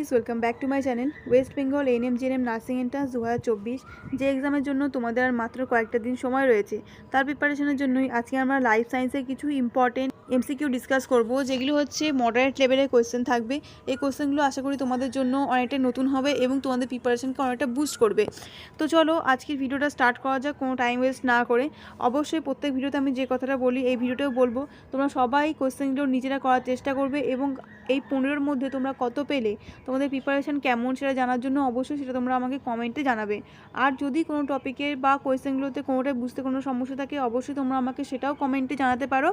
Guys, welcome back to my channel. West Bengal ANM GNM nursing entrance 2024 যে এক্সামের জন্য তোমাদের আর মাত্র কয়েকটা দিন সময় রয়েছে, তার প্রিপারেশনের জন্যই আজকে আমরা লাইফ সায়েন্সের কিছু ইম্পর্টেন্ট এমসিকিউ ডিসকাস করব, যেগুলো হচ্ছে মডারেট লেভেলের কোয়েশ্চেন থাকবে। এই কোয়েশ্চেনগুলো আশা করি তোমাদের জন্য অনেকটা নতুন হবে এবং তোমাদের প্রিপারেশনকে অনেকটা বুস্ট করবে। তো চলো আজকের ভিডিওটা স্টার্ট করা যাক, কোনো টাইম ওয়েস্ট না করে। অবশ্যই প্রত্যেক ভিডিওতে আমি যে কথাটা বলি এই ভিডিওতেও বলবো, তোমরা সবাই কোয়েশ্চেনগুলো নিজেরা করার চেষ্টা করবে এবং এই 15-র মধ্যে তোমরা কত পেলে, তোমাদের প্রিপারেশন কেমন সেটা জানার জন্য অবশ্যই সেটা তোমরা আমাকে কমেন্টে জানাবে। আর যদি কোনো টপিকের বা কোয়েশ্চেনগুলোতে কোনোটাই বুঝতে কোনো সমস্যা থাকে, অবশ্যই তোমরা আমাকে সেটাও কমেন্টে জানাতে পারো।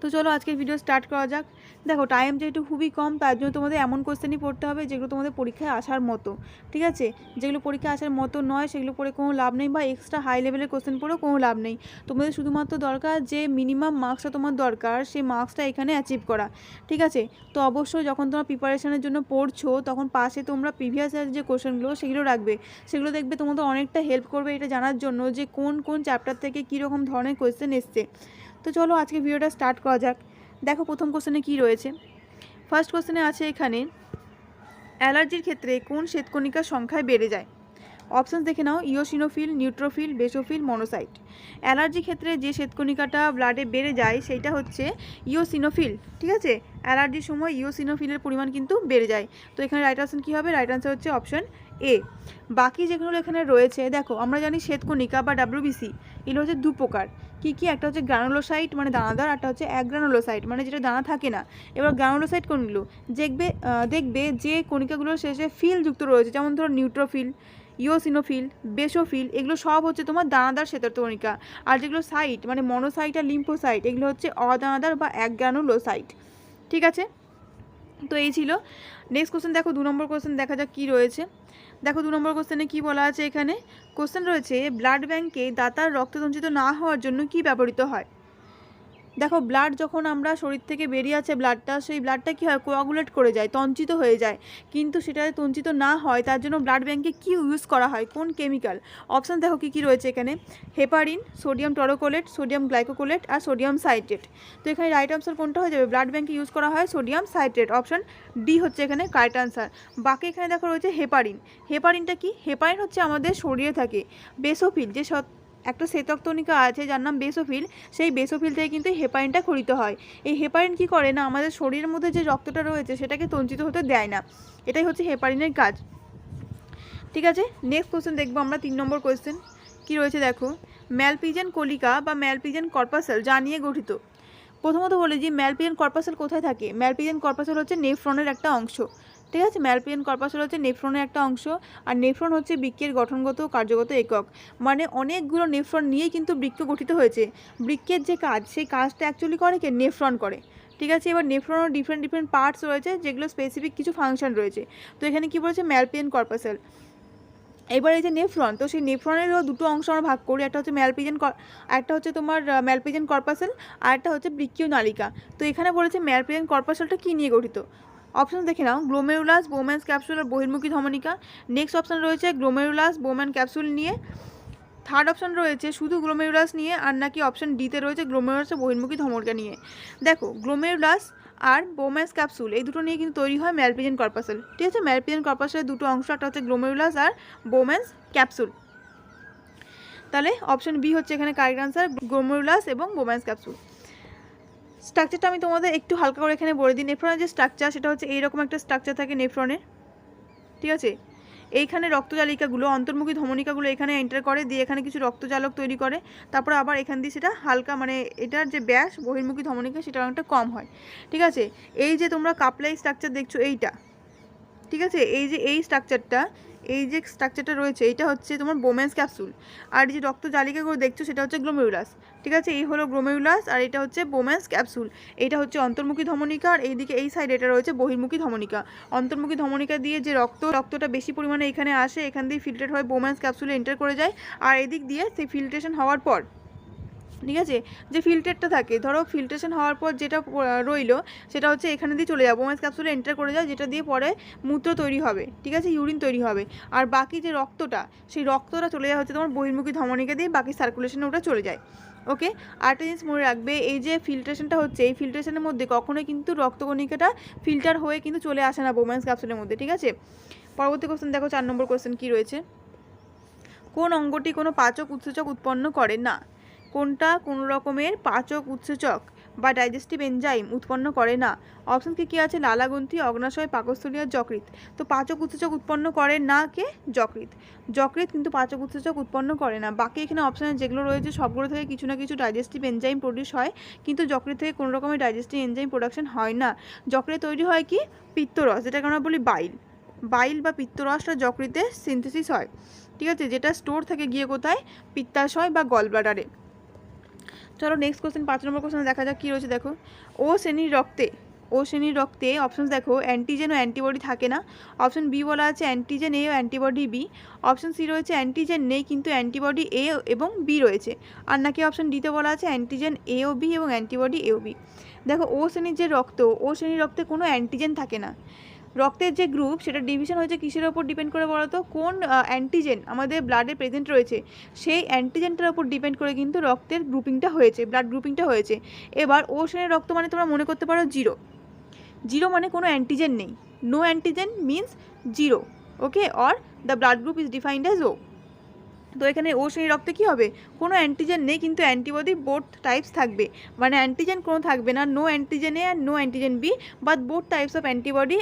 তো চলো আজকের ভিডিও স্টার্ট করা যাক। দেখো, টাইম যেহেতু খুবই কম, তার জন্য তোমাদের এমন কোয়েশ্চেনই পড়তে হবে যেগুলো তোমাদের পরীক্ষায় আসার মতো, ঠিক আছে? যেগুলো পরীক্ষায় আসার মতো নয় সেগুলো পড়ে কোনো লাভ নেই, বা এক্সট্রা হাই লেভেলের কোয়েশ্চেন পড়েও কোনো লাভ নেই। তোমাদের শুধুমাত্র দরকার যে মিনিমাম মার্কসটা তোমার দরকার, সেই মার্কসটা এখানে অ্যাচিভ করা, ঠিক আছে? তো অবশ্যই যখন তোমরা প্রিপারেশনের জন্য পড়ছো, তখন পাশে তোমরা প্রিভিয়াস ইয়ার যে কোয়েশ্চেনগুলো সেগুলো রাখবে। সেগুলো দেখবে তোমাদের অনেকটা হেল্প করবে এটা জানার জন্য যে কোন কোন চ্যাপ্টার থেকে কীরকম ধরনের কোয়েশ্চেন এসছে। তো চলো আজকে ভিডিওটা স্টার্ট করা যাক। দেখো প্রথম কোশ্চেনে কি রয়েছে। ফার্স্ট কোশ্চেনে আছে এখানে, অ্যালার্জির ক্ষেত্রে কোন শ্বেতকণিকার সংখ্যায় বেড়ে যায়? অপশানস দেখে নাও, ইওসিনোফিল, নিউট্রোফিল, বেসোফিল, মনোসাইট। অ্যালার্জির ক্ষেত্রে যে শ্বেতকণিকাটা ব্লাডে বেড়ে যায় সেইটা হচ্ছে ইওসিনোফিল, ঠিক আছে? অ্যালার্জির সময় ইওসিনোফিলের পরিমাণ কিন্তু বেড়ে যায়। তো এখানে রাইট আনসার কী হবে? রাইট আনসার হচ্ছে অপশান এ। বাকি যেগুলো এখানে রয়েছে, দেখো আমরা জানি শ্বেতকণিকা বা ডাব্লিউবিসি এগুলো হচ্ছে দু প্রকার। কী কী? একটা হচ্ছে গ্রানুলোসাইট মানে দানাদার, একটা হচ্ছে অ্যাগ্রানুলোসাইট মানে যেটা দানা থাকে না। এবার গ্রানুলোসাইট কোনগুলো? দেখবে যে কণিকাগুলোর শেষে ফিল যুক্ত রয়েছে, যেমন ধরো নিউট্রোফিল, ইওসিনোফিল, বেসোফিল, এগুলো সব হচ্ছে তোমার দানাদার শ্বেতকণিকা। আর যেগুলো সাইট মানে মনোসাইট আর লিম্ফোসাইট, এগুলো হচ্ছে অদানাদার বা অ্যাগ্রানুলোসাইট, ঠিক আছে? তো এই ছিল। নেক্সট কোশ্চেন দেখো, 2 নম্বর কোশ্চেন দেখা যাক কী রয়েছে। দেখো 2 নম্বর কোশ্চেনে কী বলা আছে এখানে। কোশ্চেন রয়েছে, ব্লাড ব্যাঙ্কে দাতার রক্ত সঞ্চিত না হওয়ার জন্য কী ব্যবহৃত হয়? দেখো, ব্লাড যখন আমরা শরীর থেকে বেরিয়ে আছে ব্লাডটা, সেই ব্লাডটা কী হয়? কোয়াগুলেট করে যায়, তঞ্চিত হয়ে যায়। কিন্তু সেটা তঞ্চিত না হয় তার জন্য ব্লাড ব্যাঙ্কে কী ইউজ করা হয়, কোন কেমিক্যাল? অপশান দেখো কী কী রয়েছে এখানে। হেপারিন, সোডিয়াম টরোকোলেট, সোডিয়াম গ্লাইকোকোলেট আর সোডিয়াম সাইট্রেট। তো এখানে রাইট আনসার কোনটা হয়ে যাবে? ব্লাড ব্যাঙ্কে ইউজ করা হয় সোডিয়াম সাইট্রেট, অপশান ডি হচ্ছে এখানে কারেক্ট আনসার। বাকি এখানে দেখো রয়েছে হেপারিন। হেপারিনটা কি? হেপারিন হচ্ছে আমাদের শরীরে থাকে। বেসোফিল, যে একটা শ্বেতকণিকা আছে যার নাম বেসোফিল, সেই বেসোফিল থেকে কিন্তু হেপারিনটা খরিত হয়। এই হেপারিন কি করে না, আমাদের শরীরের মধ্যে যে রক্তটা রয়েছে সেটাকে তঞ্চিত হতে দেয় না। এটাই হচ্ছে হেপারিনের কাজ, ঠিক আছে? নেক্সট কোয়েশ্চেন দেখবো আমরা, 3 নম্বর কোয়েশ্চেন কি রয়েছে দেখো। ম্যালপিজিয়ান কলিকা বা ম্যালপিজিয়ান কর্পাসেল যা নিয়ে গঠিত? প্রথমত বলি যে ম্যালপিজিয়ান কর্পাসেল কোথায় থাকে। ম্যালপিজিয়ান কর্পাসেল হচ্ছে নেফ্রনের একটা অংশ, ঠিক আছে? ম্যালপিজিয়ান কর্পাসেল হচ্ছে নেফ্রনের একটা অংশ। আর নেফ্রন হচ্ছে বৃক্কের গঠনগত কার্যগত একক, মানে অনেকগুলো নেফ্রন নিয়েই কিন্তু বৃক্ক গঠিত হয়েছে। বৃক্কের যে কাজ, সেই কাজটা অ্যাকচুয়ালি করে কে? নেফ্রন করে, ঠিক আছে? এবার নেফ্রনের ডিফারেন্ট ডিফারেন্ট পার্টস রয়েছে, যেগুলো স্পেসিফিক কিছু ফাংশন রয়েছে। তো এখানে কি বলেছে? Malpighian corpuscle. এবার এই যে নেফ্রন, তো সেই নেফ্রনেরও দুটো অংশ আমরা ভাগ করি, একটা হচ্ছে একটা হচ্ছে তোমার ম্যালপিজিয়ান কর্পাসেল, আর একটা হচ্ছে বৃক্কীয় নালিকা। তো এখানে বলেছে ম্যালপিজিয়ান কর্পাসেলটা কী নিয়ে গঠিত? অপশান দেখে নাও, গ্লোমেরুলাস, বোম্যান্স ক্যাপসুল আর বহির্মুখী ধমনিকা। নেক্সট অপশান রয়েছে গ্লোমেরুলাস, বোম্যান ক্যাপসুল নিয়ে। থার্ড অপশান রয়েছে শুধু গ্লোমেরুলাস নিয়ে, আর নাকি অপশান ডিতে রয়েছে গ্লোমেরুলাস ও বহির্মুখী ধমনিকা নিয়ে। দেখো, গ্লোমেরুলাস আর বোম্যান্স ক্যাপসুল এই দুটো নিয়ে কিন্তু তৈরি হয় ম্যালপিজিয়ান কর্পাসেল, ঠিক আছে? ম্যালপিজিয়ান কর্পাসেলের দুটো অংশ, একটা হচ্ছে গ্লোমেরুলাস আর বোম্যান্স ক্যাপসুল। তাহলে অপশান বি হচ্ছে এখানে কারেক্ট আনসার, গ্লোমেরুলাস এবং বোম্যান্স ক্যাপসুল। স্ট্রাকচারটা আমি তোমাদের একটু হালকা করে এখানে বলে দিই। নেফ্রনের যে স্ট্রাকচার সেটা হচ্ছে এইরকম একটা স্ট্রাকচার থাকে নেফ্রনের, ঠিক আছে? এইখানে রক্তজালিকাগুলো, অন্তর্মুখী ধমনিকাগুলো এখানে এন্টার করে, দিয়ে এখানে কিছু রক্তজালক তৈরি করে, তারপর আবার এখান দিয়ে সেটা হালকা, মানে এটার যে ব্যাস বহির্মুখী ধমনিকা সেটা অনেকটা কম হয়, ঠিক আছে? এই যে তোমরা কাপলাই স্ট্রাকচার দেখছো এইটা, ঠিক আছে? এই স্ট্রাকচারটা রয়েছে, এইটা হচ্ছে তোমার বোম্যান্স ক্যাপসুল। আর যে রক্ত জালিকাগুলো দেখছো সেটা হচ্ছে গ্লোমেরুলাস, ঠিক আছে? এই হলো গ্লোমেরুলাস আর এটা হচ্ছে বোম্যান্স ক্যাপসুল। এইটা হচ্ছে অন্তর্মুখী ধমনিকা, আর এইদিকে এই সাইড এটা রয়েছে বহির্মুখী ধমনিকা। অন্তর্মুখী ধমনিকা দিয়ে যে রক্তটা বেশি পরিমাণে এখানে আসে, এখান দিয়ে ফিল্টার হয়ে বোম্যান্স ক্যাপসুলে এন্টার করে যায়। আর এদিক দিয়ে সেই ফিল্ট্রেশন হওয়ার পর, ঠিক আছে, যে ফিল্টারটা থাকে, ধরো ফিল্ট্রেশন হওয়ার পর যেটা রইলো সেটা হচ্ছে এখানে দিয়ে চলে যাবে, বোম্যান্স ক্যাপসুলে এন্টার করে যায়, যেটা দিয়ে পরে মূত্র তৈরি হবে, ঠিক আছে? ইউরিন তৈরি হবে। আর বাকি যে রক্তটা, সেই রক্তটা চলে যায় হচ্ছে তোমার বহির্মুখী ধমনিকা দিয়ে, বাকি সার্কুলেশনে ওটা চলে যায়। ওকে, আরেকটা জিনিস মনে রাখবে, এই যে ফিল্ট্রেশনটা হচ্ছে, এই ফিল্ট্রেশনের মধ্যে কখনোই কিন্তু রক্তকণিকাটা ফিল্টার হয়ে কিন্তু চলে আসে না বোম্যান্স ক্যাপসুলের মধ্যে, ঠিক আছে। পরবর্তী কোশ্চেন দেখো, 4 নম্বর কোশ্চেন কী রয়েছে, কোন অঙ্গটি কোনো পাচক উৎসেচক উৎপন্ন করে না? কোনটা কোনো রকমের পাচক উৎসেচক বা ডাইজেস্টিভ এনজাইম উৎপন্ন করে না? অপশন কী আছে, লালাগ্রন্থি, অগ্নাশয়, পাকস্থলী আর যকৃৎ। তো পাচক উৎসেচক উৎপন্ন করে না কে? যকৃৎ। যকৃৎ কিন্তু পাচক উৎসেচক উৎপন্ন করে না। বাকি এখানে অপশানে যেগুলো রয়েছে সবগুলো থেকে কিছু না কিছু ডাইজেস্টিভ এনজাইম প্রডিউস হয়, কিন্তু যকৃৎ থেকে কোনো রকমের ডাইজেস্টিভ এনজাইম প্রোডাকশন হয় না। যকৃৎ তৈরি হয় কি? পিত্তরস, যেটাকে আমরা বলি বাইল। বাইল বা পিত্তরসটা যকৃতে সিনথেসিস হয়, ঠিক আছে, যেটা স্টোর থেকে গিয়ে কোথায়? পিত্তাশয় বা গল ব্লাডারে। চলো নেক্সট কোশ্চেন, 5 নম্বর কোশ্চেন দেখা যাক কী রয়েছে। দেখো, ও শ্রেণীর রক্তে অপশন দেখো, অ্যান্টিজেন ও অ্যান্টিবডি থাকে না। অপশন বি বলা আছে অ্যান্টিজেন এ ও অ্যান্টিবডি বি। অপশন সি রয়েছে অ্যান্টিজেন নেই কিন্তু অ্যান্টিবডি এ এবং বি রয়েছে। আর নাকি অপশন ডিতে বলা আছে অ্যান্টিজেন এ ও বি এবং অ্যান্টিবডি এ ও বি। দেখো, ও শ্রেণীর যে রক্ত, ও শ্রেণীর রক্তে কোনো অ্যান্টিজেন থাকে না। রক্তের যে গ্রুপ সেটা ডিভিশন হয়েছে কিসের ওপর ডিপেন্ড করে বলো তো? কোন অ্যান্টিজেন আমাদের ব্লাডে প্রেজেন্ট রয়েছে, সেই অ্যান্টিজেনটার ওপর ডিপেন্ড করে কিন্তু রক্তের গ্রুপিংটা হয়েছে, ব্লাড গ্রুপিংটা হয়েছে। এবার ও শ্রেণীর রক্ত মানে তোমরা মনে করতে পারো জিরো। জিরো মানে কোনো অ্যান্টিজেন নেই, no antigen means zero, okay, or the blood group is defined as O. তো এখানে ও শ্রেণীর রক্তে কী হবে? কোনো অ্যান্টিজেন নেই কিন্তু অ্যান্টিবডি বোথ টাইপস থাকবে, মানে অ্যান্টিজেন কোনো থাকবে না, নো অ্যান্টিজেন এ আর no antigen B, but both types of antibody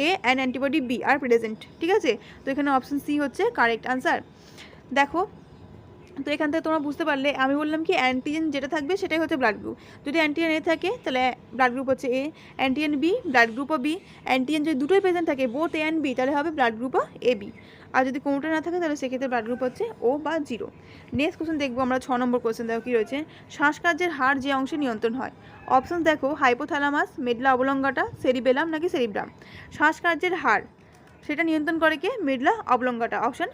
A and antibody B are present, ঠিক আছে। তো এখানে অপশন সি হচ্ছে কারেক্ট আনসার। দেখো, তো এখান থেকে তোমরা বুঝতে পারলে, আমি বললাম কি অ্যান্টিজেন যেটা থাকবে সেটাই হচ্ছে ব্লাড গ্রুপ। যদি অ্যান্টিজেন এ থাকে তাহলে ব্লাড গ্রুপ হচ্ছে এ, অ্যান্টিজেন বি ব্লাড গ্রুপও বি, অ্যান্টিজেন যদি দুটোই প্রেজেন্ট থাকে বোথ এ অ্যান্ড বি তাহলে হবে ব্লাড গ্রুপও এ বি, আর যদি কোনোটা না থাকে তাহলে সেক্ষেত্রে ব্লাড গ্রুপ হচ্ছে ও বা জিরো। নেক্সট কোশ্চেন দেখবো আমরা, 6 নম্বর কোশ্চেন দেখো কী রয়েছে, শ্বাসকার্যের হার যে অংশে নিয়ন্ত্রণ হয়। অপশন দেখো, হাইপোথ্যালামাস, মেডুলা অবলঙ্গাটা, সেরিবেলাম নাকি সেরিব্রাম। শ্বাসকার্যের হার সেটা নিয়ন্ত্রণ করে কে? Medulla oblongata. অপশন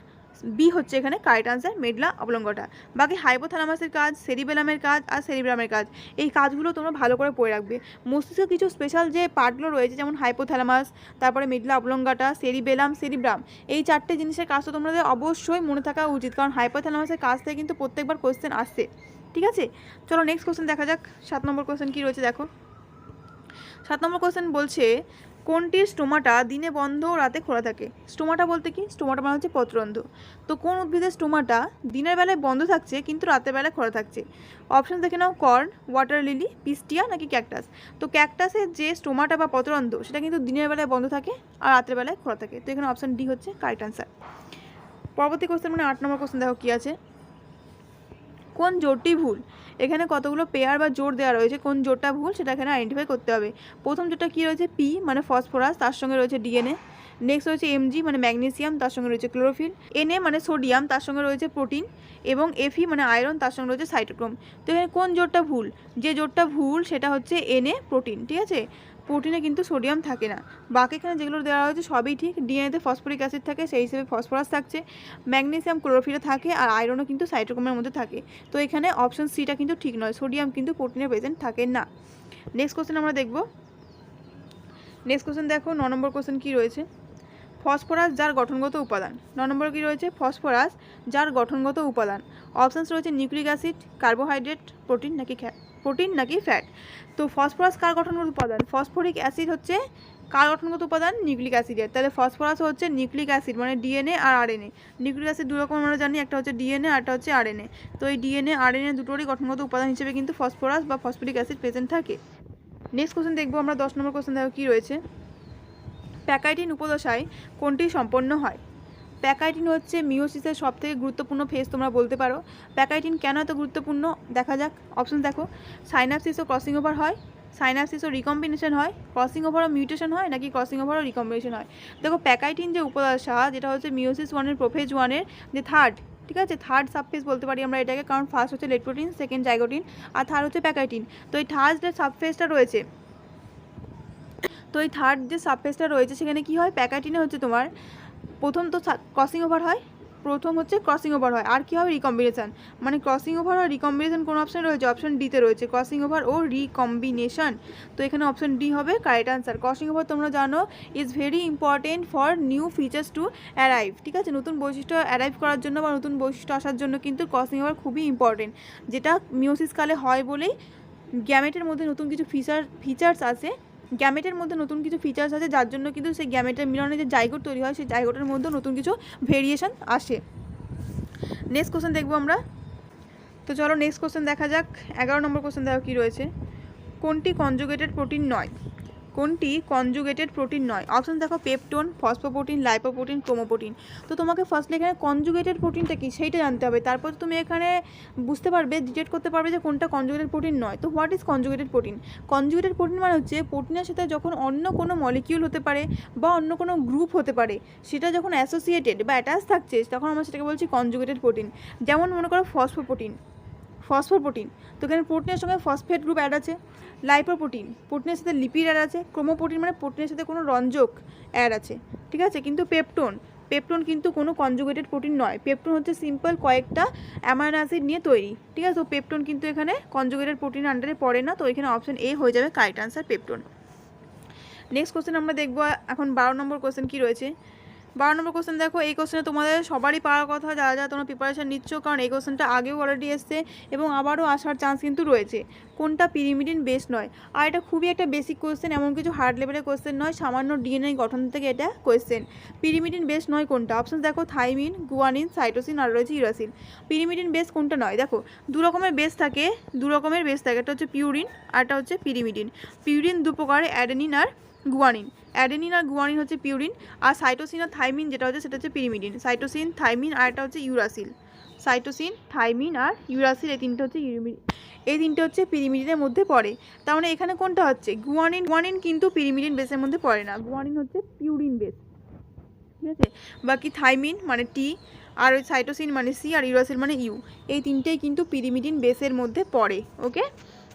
বি হচ্ছে এখানে কারেক্ট আনসার, মেডুলা অবলঙ্গটা। বাকি হাইপোথ্যালামাসের কাজ, সেরিবেলামের কাজ আর সেরিব্রামের কাজ, এই কাজগুলো তোমরা ভালো করে পড়ে রাখবে। মস্তিষ্কের কিছু স্পেশাল যে পার্টগুলো রয়েছে, যেমন হাইপোথ্যালামাস, তারপরে মেডুলা অবলঙ্গাটা, সেরিবেলাম, সেরিব্রাম, এই 4টে জিনিসের কাজ তো তোমাদের অবশ্যই মনে থাকা উচিত, কারণ হাইপোথ্যালামাসের কাজ থেকে কিন্তু প্রত্যেকবার কোশ্চেন আসছে, ঠিক আছে। চলো নেক্সট কোশ্চেন দেখা যাক, 7 নম্বর কোশ্চেন কী রয়েছে দেখো। 7 নম্বর কোশ্চেন বলছে, কোনটির স্টোমাটা দিনে বন্ধ ও রাতে খোলা থাকে? স্টোমাটা বলতে কি? স্টোমাটা মানে হচ্ছে পত্ররন্ধ্র। তো কোন উদ্ভিদের স্টোমাটা দিনের বেলায় বন্ধ থাকছে কিন্তু রাতের বেলায় খোলা থাকছে? অপশন দেখে নাও, কর্ন, ওয়াটার লিলি, পিস্টিয়া নাকি ক্যাকটাস। তো ক্যাকটাসের যে স্টোমাটা বা পত্ররন্ধ্র সেটা কিন্তু দিনের বেলায় বন্ধ থাকে আর রাতের বেলায় খোলা থাকে। তো এখানে অপশন ডি হচ্ছে কারেক্ট আনসার। পরবর্তী কোশ্চেন মানে 8 নম্বর কোশ্চেন দেখো কী আছে, কোন জোটটি ভুল? এখানে কতগুলো পেয়ার বা জোট দেওয়া রয়েছে, কোন জোটটা ভুল সেটা এখানে আইডেন্টিফাই করতে হবে। প্রথম জোটটা কী রয়েছে? পি মানে ফসফরাস, তার সঙ্গে রয়েছে ডিএনএ। নেক্সট রয়েছে এমজি মানে ম্যাগনেসিয়াম, তার সঙ্গে রয়েছে ক্লোরোফিল। এনএ মানে সোডিয়াম, তার সঙ্গে রয়েছে প্রোটিন। এবং এফই মানে আয়রন, তার সঙ্গে রয়েছে সাইটোক্রোম। তো এখানে কোন জোটটা ভুল? যে জোটটা ভুল সেটা হচ্ছে এনএ, প্রোটিন, ঠিক আছে। প্রোটিনে কিন্তু সোডিয়াম থাকে না। বাকি এখানে যেগুলো দেওয়া হয়েছে সবই ঠিক। ডিএনএতে ফসফরিক অ্যাসিড থাকে, সেই হিসেবে ফসফরাস থাকছে, ম্যাগনেসিয়াম ক্লোরোফিলে থাকে, আর আয়রনও কিন্তু সাইটোক্রোমের মধ্যে থাকে। তো এখানে অপশন সিটা কিন্তু ঠিক নয়, সোডিয়াম কিন্তু প্রোটিনে প্রেজেন্ট থাকে না। নেক্সট কোশ্চেন আমরা দেখব। নেক্সট কোশ্চেন দেখো, 9 নম্বর কোশ্চেন কী রয়েছে, ফসফরাস যার গঠনগত উপাদান। 9 নম্বর কী রয়েছে? ফসফরাস যার গঠনগত উপাদান। অপশানস রয়েছে নিউক্লিক অ্যাসিড, কার্বোহাইড্রেট, প্রোটিন নাকি ফ্যাট। তো ফসফরাস কার গঠনগত উপাদান? ফসফরিক অ্যাসিড হচ্ছে কার গঠনগত উপাদান? নিউক্লিক অ্যাসিডের। তাহলে ফসফরাস হচ্ছে নিউক্লিক অ্যাসিড, মানে ডিএনএ আর আরএনএ। নিউক্লিক অ্যাসিড দু রকম আমরা জানি, একটা হচ্ছে ডিএনএ আর একটা হচ্ছে আরএনএ। তো এই ডিএনএ আরএনএ দুটোরই গঠনগত উপাদান হিসেবে কিন্তু ফসফরাস বা ফসফরিক অ্যাসিড প্রেজেন্ট থাকে। নেক্সট কোশ্চেন দেখবো আমরা, 10 নম্বর কোশ্চেন দেখো কী রয়েছে, প্যাকাইটিন উপদশায় কোনটি সম্পন্ন হয়? প্যাকাইটিন হচ্ছে মিওসিসের সবথেকে গুরুত্বপূর্ণ ফেজ তোমরা বলতে পারো। প্যাকাইটিন কেন এত গুরুত্বপূর্ণ দেখা যাক। অপশন দেখো, সাইনাপসিস ও ক্রসিং ওভার হয়, সাইনাপসিস ও রিকম্বিনেশন হয়, ক্রসিং ওভার ও মিউটেশন হয়, নাকি ক্রসিং ওভার ও রিকম্বিনেশন হয়। দেখো, প্যাকাইটিন যে উপদশা, যেটা হচ্ছে মিওসিস 1-এর প্রোফেজ 1-এর যে থার্ড, ঠিক আছে, থার্ড সাবফেজ বলতে পারি আমরা এটাকে, কারণ ফার্স্ট হচ্ছে লেট প্রোটিন, সেকেন্ড জাইগোটিন, আর থার্ড হচ্ছে প্যাকাইটিন। তো এই থার্ড যে সাবফেজটা রয়েছে, তো এই থার্ড যে সাবফেজটা রয়েছে সেখানে কি হয়, প্যাকাইটিনে হচ্ছে তোমার প্রথম তো ক্রসিং ওভার হয়, প্রথম হচ্ছে ক্রসিং ওভার হয়, আর কী হবে রিকম্বিনেশন, মানে ক্রসিং ওভার আর রিকম্বিনেশন কোন অপশানে রয়েছে, অপশান ডিতে রয়েছে ক্রসিং ওভার ও রিকম্বিনেশন। তো এখানে অপশান ডি হবে কারেক্ট আনসার। ক্রসিং ওভার তোমরা জানো is very important for new features to arrive, ঠিক আছে, নতুন বৈশিষ্ট্য অ্যারাইভ করার জন্য বা নতুন বৈশিষ্ট্য আসার জন্য কিন্তু ক্রসিং ওভার খুবই ইম্পর্টেন্ট, যেটা মিওসিস কালে হয় বলেই গ্যামেটের মধ্যে নতুন কিছু ফিচার্স আছে, গ্যামেটের মধ্যে নতুন কিছু ফিচার্স আছে, যার জন্য কিন্তু সেই গ্যামেটের মিলনে যে জাইগোট তৈরি হয় সেই জাইগোটের মধ্যে নতুন কিছু ভেরিয়েশন আসে। নেক্সট কোশ্চেন দেখবো আমরা। তো চলো নেক্সট কোশ্চেন দেখা যাক। 11 নম্বর কোশ্চেন দেখো কী রয়েছে, কোনটি কনজুগেটেড প্রোটিন নয়, কোনটি কনজুগেটেড প্রোটিন নয়। অপশান দেখো পেপটোন, ফসফোপ্রোটিন, লাইপোপ্রোটিন, ক্রোমোপ্রোটিন। তো তোমাকে ফার্স্টলি এখানে কনজুগেটেড প্রোটিনটা কি সেইটা জানতে হবে, তারপর তুমি এখানে বুঝতে পারবে, ডিটেক্ট করতে পারবে যে কোনটা কনজুগেটেড প্রোটিন নয়। তো what is conjugated protein? Conjugated protein মানে হচ্ছে প্রোটিনের সাথে যখন অন্য কোনো মলিকিউল হতে পারে বা অন্য কোনো গ্রুপ হতে পারে, সেটা যখন অ্যাসোসিয়েটেড বা অ্যাটাচ থাকছে তখন আমরা সেটাকে বলছি কনজুগেটেড প্রোটিন। যেমন মনে করো ফসফোপ্রোটিন, তো এখানে প্রোটিনের সঙ্গে ফসফেট গ্রুপ অ্যাড আছে। লাইপোপ্রোটিন, প্রোটিনের সাথে লিপিড অ্যাড আছে। ক্রোমোপ্রোটিন মানে প্রোটিনের সাথে কোনো রঞ্জক অ্যাড আছে, ঠিক আছে। কিন্তু পেপটোন কিন্তু কোনো কনজুগেটেড প্রোটিন নয়। পেপটোন হচ্ছে সিম্পল কয়েকটা অ্যামাইনো অ্যাসিড নিয়ে তৈরি, ঠিক আছে। তো পেপটোন কিন্তু এখানে কনজুগেটেড প্রোটিন আন্ডারে পড়ে না, তো এখানে অপশন এ হয়ে যাবে correct answer, peptone. Next question আমরা দেখবো এখন 12 নম্বর কোশ্চেন কী রয়েছে। 12 নম্বর কোশ্চেন দেখো, এই কোশ্চেনে তোমাদের সবারই পাওয়ার কথা, যারা যারা তোমরা প্রিপারেশান নিচ্ছ, কারণ এই কোশ্চেনটা আগেও অলরেডি এসছে এবং আবারও আসার চান্স কিন্তু রয়েছে। কোনটা পিরিমিডিন বেস নয়? আর এটা খুবই একটা বেসিক কোশ্চেন, এমন কিছু হার্ড লেভেলের কোশ্চেন নয়, সামান্য ডিএনএ গঠন থেকে এটা কোশ্চেন। পিরিমিডিন বেস নয় কোনটা? অপশন দেখো থাইমিন, গুয়ানিন, সাইটোসিন আর রয়েছে ইউরাসিল। পিরিমিডিন বেস কোনটা নয়? দেখো দু রকমের বেস থাকে, একটা হচ্ছে পিউরিন আর একটা হচ্ছে পিরিমিডিন। পিউরিন দু প্রকার, অ্যাডেনিন আর গুয়ানিন। অ্যাডেনিন আর গুয়ানিন হচ্ছে পিউরিন, আর সাইটোসিন আর থাইমিন যেটা হচ্ছে সেটা হচ্ছে পিরিমিডিন। সাইটোসিন, থাইমিন আর একটা হচ্ছে ইউরাসিল। সাইটোসিন, থাইমিন আর ইউরাসিল, এই তিনটে হচ্ছে পিরিমিডিনের মধ্যে পড়ে। তার মানে এখানে কোনটা হচ্ছে গুয়ানিন কিন্তু পিরিমিডিন বেসের মধ্যে পড়ে না, গুয়ানিন হচ্ছে পিউরিন বেস, ঠিক আছে। বাকি থাইমিন মানে টি, আর ওই সাইটোসিন মানে সি, আর ইউরাসিল মানে ইউ, এই তিনটেই কিন্তু পিরিমিডিন বেসের মধ্যে পড়ে। ওকে,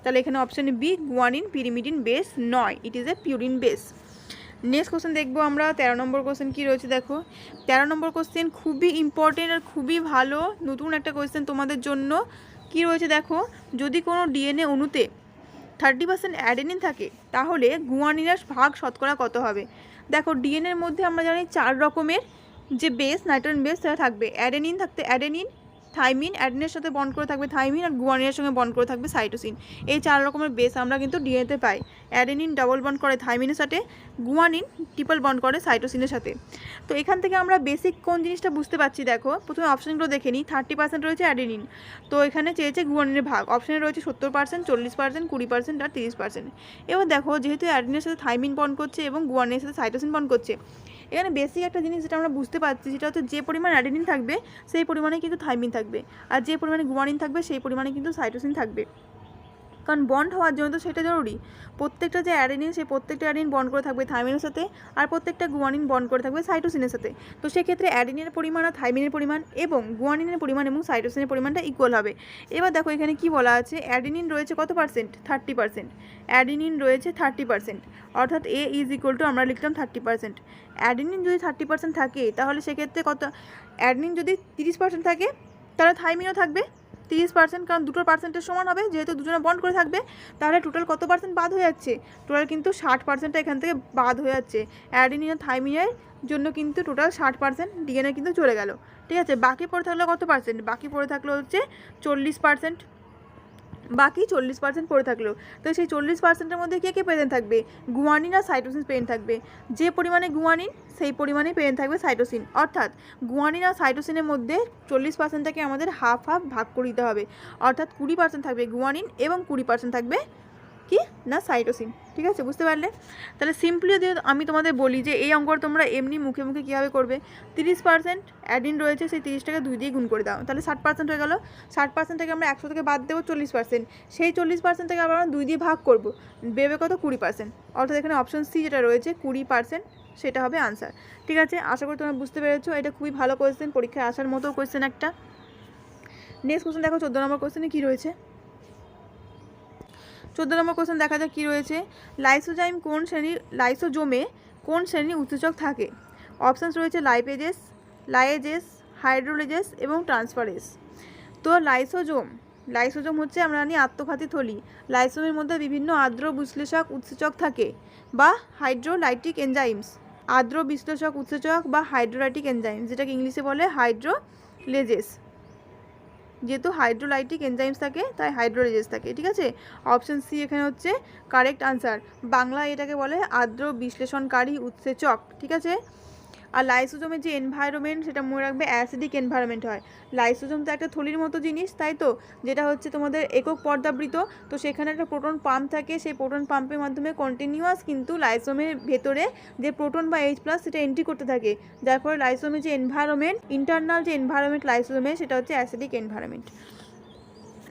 তাহলে এখানে option B guanine pyrimidine base নয়, it is a purine base. Next question দেখবো আমরা। 13 নম্বর কোশ্চেন কী রয়েছে দেখো। 13 নম্বর কোশ্চেন খুবই ইম্পর্টেন্ট আর খুবই ভালো, নতুন একটা কোশ্চেন তোমাদের জন্য। কি রয়েছে দেখো, যদি কোনো ডিএনএ অণুতে 30% অ্যাডেনিন থাকে তাহলে গুয়ানিনের ভাগ শতকরা কত হবে? দেখো ডিএনএর মধ্যে আমরা জানি 4 রকমের যে বেস, নাইট্রোজেন বেস সেটা থাকবে। অ্যাডেনিন, থাইমিন, অ্যাডেনের সাথে বন্ড করে থাকবে থাইমিন, আর গুয়ানিনের সঙ্গে বন্ড করে থাকবে সাইটোসিন। এই 4 রকমের বেস আমরা কিন্তু ডিএনএতে পাই। অ্যাডেনিন ডাবল বন্ড করে থাইমিনের সাথে, গুয়ানিন ট্রিপল বন্ড করে সাইটোসিনের সাথে। তো এখান থেকে আমরা বেসিক কোন জিনিসটা বুঝতে পারছি দেখো, প্রথমে অপশানগুলো দেখে নিই। 30% রয়েছে অ্যাডেনিন, তো এখানে চেয়েছে গুয়ানিনের ভাগ। অপশানে রয়েছে 70%, 40%, 20% আর 30%। এবার দেখো যেহেতু অ্যাডেনিনের সাথে থাইমিন বন্ড করছে এবং গুয়ানিনের সাথে সাইটোসিন বন্ড করছে, এখানে বেসিক একটা জিনিস যেটা আমরা বুঝতে পারছি সেটা হচ্ছে যে পরিমাণ অ্যাডেনিন থাকবে সেই পরিমাণে কিন্তু থাইমিন থাকবে, আর যে পরিমাণে গুয়ানিন থাকবে সেই পরিমাণে কিন্তু সাইটোসিন থাকবে। কারণ বন্ড হওয়ার জন্য তো সেটা জরুরি। প্রত্যেকটা যে অ্যাডেনিন সেই প্রত্যেকটা অ্যাডেনিন বন্ড করে থাকবে থাইমিনের সাথে, আর প্রত্যেকটা গুয়ানিন বন্ড করে থাকবে সাইটোসিনের সাথে। তো সেক্ষেত্রে অ্যাডেনিনের পরিমাণ আর থাইমিনের পরিমাণ এবং গুয়ানিনের পরিমাণ এবং সাইটোসিনের পরিমাণটা ইকুয়াল হবে। এবার দেখো এখানে কি বলা আছে, অ্যাডেনিন রয়েছে কত পার্সেন্ট? 30%। অ্যাডেনিন রয়েছে 30%, অর্থাৎ এ ইজ ইকুয়াল টু আমরা লিখলাম 30%। অ্যাডেনিন যদি 30% থাকে তাহলে সেক্ষেত্রে কত? অ্যাডেনিন যদি 30% থাকে তাহলে থাইমিনও থাকবে 30%, কারণ দুটোর পার্সেন্টের সমান হবে, যেহেতু দুজনে বন্ড করে থাকবে। তাহলে টোটাল কত পার্সেন্ট বাদ হয়ে যাচ্ছে? টোটাল কিন্তু 60%টা এখান থেকে বাদ হয়ে যাচ্ছে। অ্যাডেনিন আর থাইমিনের জন্য কিন্তু টোটাল 60% ডিএনএ কিন্তু চলে গেল, ঠিক আছে। বাকি পড়ে থাকলো কত পার্সেন্ট? বাকি পড়ে থাকলো হচ্ছে 40%, বাকি 40% পড়ে থাকলো। তো সেই 40%-এর মধ্যে কে কে প্রেজেন্ট থাকবে? গুয়ানিন আর সাইটোসিন প্রেজেন্ট থাকবে। যে পরিমাণে গুয়ানিন সেই পরিমাণেই প্রেজেন্ট থাকবে সাইটোসিন, অর্থাৎ গুয়ানিন আর সাইটোসিনের মধ্যে 40%টাকে আমাদের হাফ হাফ ভাগ করে দিতে হবে, অর্থাৎ 20% থাকবে গুয়ানিন এবং 20% থাকবে কি না সাইটোসিন, ঠিক আছে, বুঝতে পারলে? তাহলে সিম্পলি যদি আমি তোমাদের বলি যে এই অঙ্কটা তোমরা এমনি মুখে মুখে কীভাবে করবে, 30% অ্যাডিন রয়েছে, সেই 30টাকে 2 দিয়ে গুণ করে দাও, তাহলে 60% হয়ে গেল। 60% থেকে আমরা 100 থেকে বাদ দেবো 40%, সেই 40% থেকে আবার আমরা 2 দিয়ে ভাগ করবো, বেবে কত? 20%, অর্থাৎ এখানে অপশন সি যেটা রয়েছে 20% সেটা হবে আনসার, ঠিক আছে। আশা করি তোমরা বুঝতে পেরেছো, এটা খুবই ভালো কোয়েশ্চেন, পরীক্ষায় আসার মতো কোয়েশ্চেন একটা। নেক্সট কোয়েশ্চেন দেখো 14 নম্বর কোয়েশ্চেনে কী রয়েছে। 14 নম্বর কোশ্চেন দেখা যাক কী রয়েছে। লাইসোজোমে কোন শ্রেণীর উৎসেচক থাকে? অপশানস রয়েছে লাইজেস, হাইড্রোলেজেস এবং ট্রান্সফারেস। তো লাইসোজোম হচ্ছে আমরা জানি আত্মঘাতী থলি। লাইসোমের মধ্যে বিভিন্ন আর্দ্র বিশ্লেষক উৎসেচক থাকে বা হাইড্রোলাইটিক এনজাইমস। আর্দ্র বিশ্লেষক উৎসেচক বা হাইড্রোলাইটিক এনজাইমস, যেটাকে ইংলিশে বলে হাইড্রোলেজেস। যেহেতু হাইড্রোলাইটিক এনজাইমস থাকে তাই হাইড্রোলেজেস থাকে, ঠিক আছে। অপশন সি এখানে হচ্ছে কারেক্ট আনসার। বাংলায় এটাকে বলে আর্দ্র বিশ্লেষণকারী উৎসেচক, ঠিক আছে। আর লাইসোজোমের যে এনভায়রনমেন্ট সেটা মনে রাখবে অ্যাসিডিক এনভায়রনমেন্ট হয়। লাইসোজোম তো একটা থলির মতো জিনিস, তাই তো, যেটা হচ্ছে তোমাদের একক পর্দাবৃত। তো সেখানে একটা প্রোটন পাম্প থাকে, সেই প্রোটন পাম্পের মাধ্যমে কন্টিনিউয়াস কিন্তু লাইসোমের ভেতরে যে প্রোটন বা H+ সেটা এন্ট্রি করতে থাকে, যার ফলে লাইসোমের যে এনভায়রনমেন্ট, ইন্টারনাল যে এনভায়রনমেন্ট লাইসোজোমের, সেটা হচ্ছে অ্যাসিডিক এনভায়রনমেন্ট।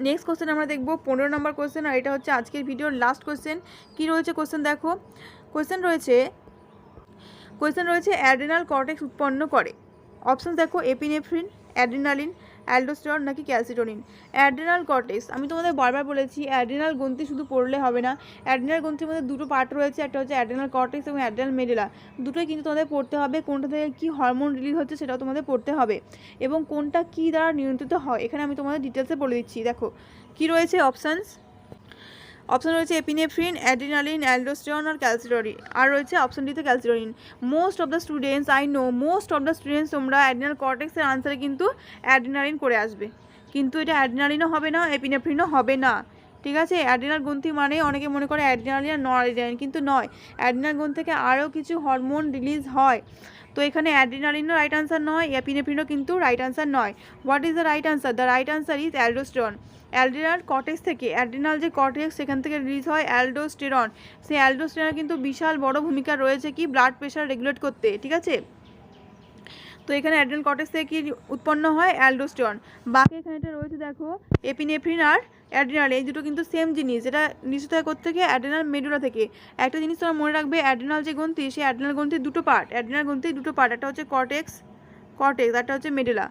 নেক্সট কোশ্চেন আমরা দেখবো 15 নম্বর কোশ্চেন, আর এটা হচ্ছে আজকের ভিডিওর লাস্ট কোশ্চেন। কী রয়েছে কোশ্চেন দেখো। কোশ্চেন রয়েছে অ্যাড্রিনাল কর্টেক্স উৎপন্ন করে। অপশন দেখো এপিনেফ্রিন, অ্যাড্রিনালিন, অ্যালডোস্টেরন নাকি ক্যালসিটোনিন। অ্যাড্রিনাল কর্টেক্স, আমি তোমাদের বারবার বলেছি অ্যাড্রিনাল গ্রন্থি শুধু পড়লে হবে না। অ্যাড্রিনাল গ্রন্থির মধ্যে দুটো পার্ট রয়েছে, একটা হচ্ছে অ্যাড্রিনাল কর্টেক্স এবং অ্যাড্রিনাল মেডুলা। দুটোই কিন্তু তোমাদের পড়তে হবে। কোনটা থেকে কী হরমোন রিলিজ হচ্ছে সেটাও তোমাদের পড়তে হবে, এবং কোনটা কী দ্বারা নিয়ন্ত্রিত হয় এখানে আমি তোমাদের ডিটেলসে বলে দিচ্ছি। দেখো কী রয়েছে অপশন রয়েছে এপিনেফ্রিন, অ্যাড্রিনালিন, অ্যালডোস্টেরন আর ক্যালসিটোনিন। আর রয়েছে অপশন ডিতে calcitonin. Most of the students তোমরা অ্যাড্রিনাল কর্টেক্সের আনসারে কিন্তু অ্যাড্রিনালিন করে আসবে, কিন্তু এটা অ্যাড্রিনালিনও হবে না, এপিনেফ্রিনও হবে না, ঠিক আছে। অ্যাড্রিনাল গ্রন্থি মানে অনেকে মনে করে অ্যাড্রিনালিন আর নরঅ্যাড্রিনালিন, কিন্তু নয়। অ্যাড্রিনাল গ্রন্থি থেকে আরও কিছু হরমোন রিলিজ হয়। তো এখানে অ্যাড্রিনালিনও রাইট আনসার নয়, এপিনেফ্রিনও কিন্তু রাইট আনসার নয়। What is the right answer? The right answer is aldosterone. Adrenal cortex থেকে, অ্যাড্রিনাল যে কর্টেক্স সেখান থেকে রিলিজ হয় অ্যালডোস্টেরন। সেই অ্যালডোস্টেরন কিন্তু বিশাল বড় ভূমিকা রয়েছে কি ব্লাড প্রেশার রেগুলেট করতে, ঠিক আছে। তো এখানে অ্যাড্রিনাল কর্টেক্স থেকে কি উৎপন্ন হয়? অ্যালডোস্টেরন। বাকি এখানে এটা রয়েছে দেখো এপিনেফ্রিন আর অ্যাড্রিনাল, এই দুটো কিন্তু সেম জিনিস। এটা নিশ্চিত হয় থেকে অ্যাড্রিনাল মেডুলা থেকে। একটা জিনিস তোমরা মনে রাখবে, অ্যাড্রিনাল যে গ্রন্থি, সেই অ্যাড্রিনাল গ্রন্থির দুটো পার্ট, একটা হচ্ছে কর্টেক্স একটা হচ্ছে মেডুলা,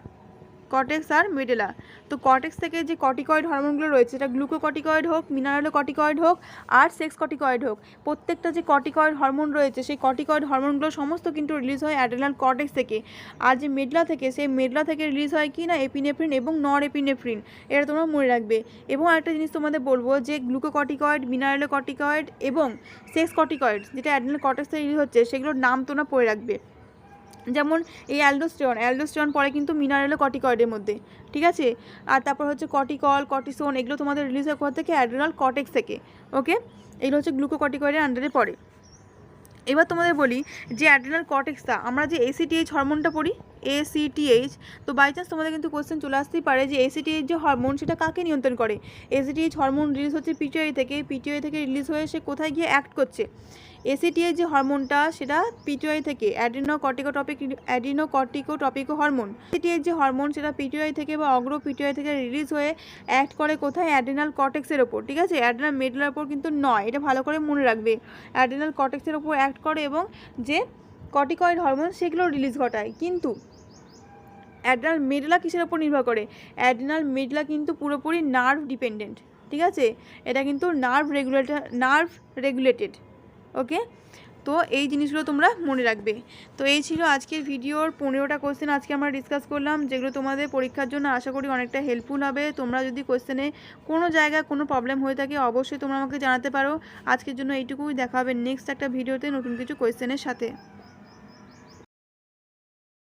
কর্টেক্স আর মেডুলা। তো কর্টেক্স থেকে যে কর্টিকয়েড হরমোনগুলো রয়েছে, সেটা গ্লুকোকর্টিকয়েড হোক, মিনারেলোকর্টিকয়েড হোক আর সেক্স কর্টিকয়েড হোক, প্রত্যেকটা যে কর্টিকয়েড হরমোন রয়েছে সেই কর্টিকয়েড হরমোনগুলো সমস্ত কিন্তু রিলিজ হয় অ্যাড্রিনাল কর্টেক্স থেকে। আর যে মেডুলা থেকে, সেই মেডুলা থেকে রিলিজ হয় কি না এপিনেফ্রিন এবং নর এপিনেফ্রিন, এটা তোমরা মনে রাখবে। এবং আরেকটা জিনিস তোমাদের বলবো যে গ্লুকোকর্টিকয়েড, মিনারেলোকর্টিকয়েড এবং সেক্স কর্টিকয়েড যেটা অ্যাড্রিনাল কর্টেক্স থেকে রিলিজ হচ্ছে, সেগুলোর নাম তোমরা পড়ে রাখবে। যেমন এই অ্যালডোস্টেরন পরে কিন্তু মিনারেলোকর্টিকয়েডের মধ্যে, ঠিক আছে। আর তারপর হচ্ছে কর্টিকল, কর্টিসোন, এগুলো তোমাদের রিলিজ হয় কোথা থেকে? অ্যাড্রিনাল কর্টেক্স থেকে, ওকে। এগুলো হচ্ছে গ্লুকোকর্টিকয়েডের আন্ডারে পড়ে। এবার তোমাদের বলি যে অ্যাড্রিনাল কর্টেক্সটা আমরা যে ACTH হরমোনটা পড়ি, ACTH, তো বাই চান্স তোমাদের কিন্তু কোশ্চেন চলে আসতেই পারে যে ACTH যে হরমোন সেটা কাকে নিয়ন্ত্রণ করে। ACTH হরমোন রিলিজ হচ্ছে পিটিআই থেকে রিলিজ হয়ে সে কোথায় গিয়ে অ্যাক্ট করছে? ACTH যে হরমোনটা সেটা পিটিআই থেকে, অ্যাড্রিনোকর্টিকোটপিক হরমোন। ACTH যে হরমোন সেটা পিটিআই থেকে বা অগ্র পিটিআই থেকে রিলিজ হয়ে অ্যাক্ট করে কোথায়? অ্যাড্রিনাল কর্টেক্সের ওপর, ঠিক আছে। অ্যাড্রিনাল মেডুলার ওপর কিন্তু নয়, এটা ভালো করে মনে রাখবে। অ্যাড্রিনাল কর্টেক্সের ওপর অ্যাক্ট করে এবং যে কর্টিকয়েড হরমোন সেগুলো রিলিজ ঘটায়। কিন্তু অ্যাড্রিনাল মেডুলা কিসের ওপর নির্ভর করে? অ্যাড্রিনাল মেডুলা কিন্তু পুরোপুরি নার্ভ ডিপেন্ডেন্ট, ঠিক আছে। এটা কিন্তু নার্ভ রেগুলেটেড, ওকে। তো এই জিনিসগুলো তোমরা মনে রাখবে। তো এই ছিল আজকের ভিডিওর 15টা কোশ্চেন আজকে আমরা ডিসকাস করলাম, যেগুলো তোমাদের পরীক্ষার জন্য আশা করি অনেকটা হেল্পফুল হবে। তোমরা যদি কোশ্চেনে কোনো জায়গায় কোনো প্রবলেম হয়ে থাকে অবশ্যই তোমরা আমাকে জানাতে পারো। আজকের জন্য এইটুকুই, দেখা হবে নেক্সট একটা ভিডিওতে নতুন কিছু কোশ্চেনের সাথে।